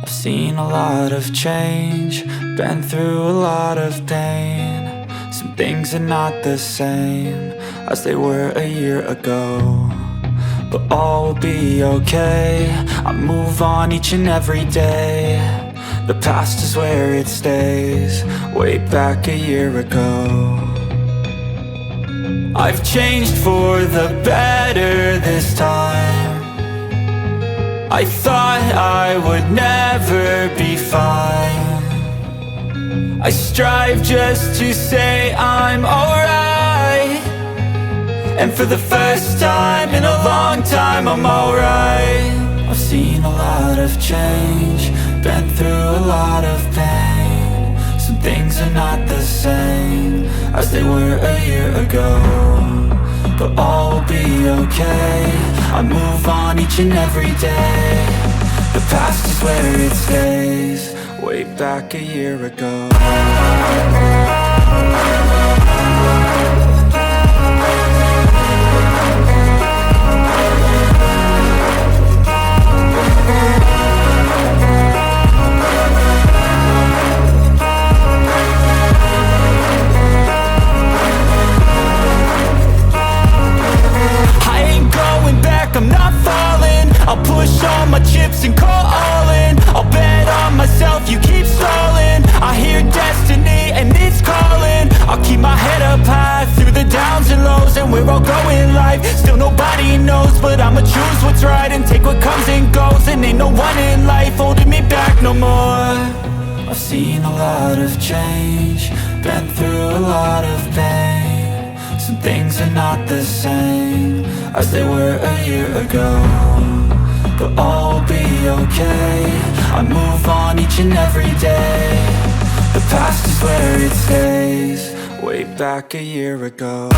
I've seen a lot of change, been through a lot of pain. Some things are not the same as they were a year ago, but all will be okay. I move on each and every day. The past is where it stays, way back a year ago. I've changed for the better this time. I thought I would never be fine. I strive just to say I'm alright, and for the first time in a long time I'm alright. I've seen a lot of change, been through a lot of pain. Some things are not the same as they were a year ago, but all will be okay. I move on each and every day. The past is where it stays, way back a year ago. I'm not falling. I'll push all my chips and call all in. I'll bet on myself, you keep stalling. I hear destiny and it's calling. I'll keep my head up high through the downs and lows, and we're all going life. Still nobody knows, but I'ma choose what's right and take what comes and goes. And ain't no one in life holding me back no more. I've seen a lot of change, been through a lot of pain. Some things are not the same as they were a year ago, but all will be okay. I move on each and every day. The past is where it stays, way back a year ago.